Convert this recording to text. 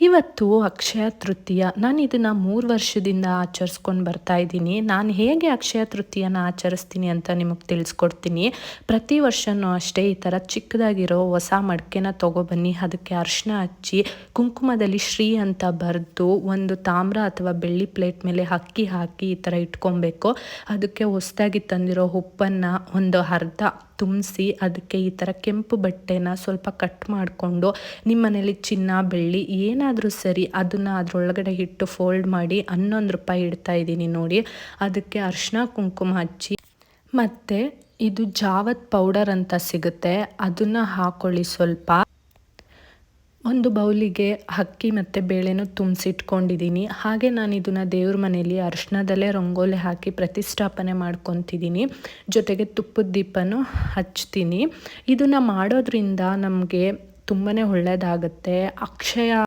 ಇವತ್ತು ಅಕ್ಷಯ ತೃತೀಯ. ನಾನು ಇದನ್ನು 3 ವರ್ಷದಿಂದ ಆಚರಿಸ್ಕೊಂಡು ಬರ್ತಾ ಇದ್ದೀನಿ. ನಾನು ಹೇಗೆ ಅಕ್ಷಯ ತೃತೀಯನ ಆಚರಿಸ್ತೀನಿ ಅಂತ ನಿಮಗೆ ತಿಳಿಸ್ಕೊಡ್ತೀನಿ. ಪ್ರತಿ ವರ್ಷವೂ ಅಷ್ಟೇ ಈ ಥರ ಚಿಕ್ಕದಾಗಿರೋ ಹೊಸ ಮಡಿಕೆನ ತೊಗೊಬನ್ನಿ. ಅದಕ್ಕೆ ಅರಿಶಿನ ಹಚ್ಚಿ ಕುಂಕುಮದಲ್ಲಿ ಶ್ರೀ ಅಂತ ಬರೆದು ಒಂದು ತಾಮ್ರ ಅಥವಾ ಬೆಳ್ಳಿ ಪ್ಲೇಟ್ ಮೇಲೆ ಅಕ್ಕಿ ಹಾಕಿ ಈ ಥರ ಇಟ್ಕೊಬೇಕು. ಅದಕ್ಕೆ ಹೊಸದಾಗಿ ತಂದಿರೋ ಉಪ್ಪನ್ನು ಒಂದು ಅರ್ಧ ತುಂಬಿಸಿ ಅದಕ್ಕೆ ಈ ಥರ ಕೆಂಪು ಬಟ್ಟೆನ ಸ್ವಲ್ಪ ಕಟ್ ಮಾಡಿಕೊಂಡು ನಿಮ್ಮ ಮನೇಲಿ ಚಿನ್ನ ಬೆಳ್ಳಿ ಏನಾದರೂ ಸರಿ ಅದನ್ನು ಅದರೊಳಗಡೆ ಇಟ್ಟು ಫೋಲ್ಡ್ ಮಾಡಿ ₹11 ಇಡ್ತಾ ಇದ್ದೀನಿ ನೋಡಿ. ಅದಕ್ಕೆ ಅರಿಶಿನ ಕುಂಕುಮ ಹಚ್ಚಿ ಮತ್ತು ಇದು ಜಾವತ್ ಪೌಡರ್ ಅಂತ ಸಿಗುತ್ತೆ, ಅದನ್ನು ಹಾಕ್ಕೊಳ್ಳಿ. ಸ್ವಲ್ಪ ಒಂದು ಬೌಲಿಗೆ ಅಕ್ಕಿ ಮತ್ತು ಬೇಳೆನೂ ತುಂಬಿಸಿಟ್ಕೊಂಡಿದ್ದೀನಿ. ಹಾಗೆ ನಾನು ಇದನ್ನು ದೇವ್ರ ಮನೆಯಲ್ಲಿ ಅರಿಶಿನದಲ್ಲೇ ರಂಗೋಲಿ ಹಾಕಿ ಪ್ರತಿಷ್ಠಾಪನೆ ಮಾಡ್ಕೊತಿದ್ದೀನಿ. ಜೊತೆಗೆ ತುಪ್ಪದ ದೀಪನೂ ಹಚ್ತೀನಿ. ಇದನ್ನು ಮಾಡೋದ್ರಿಂದ ನಮಗೆ ತುಂಬಾ ಒಳ್ಳೆಯದಾಗುತ್ತೆ. ಅಕ್ಷಯ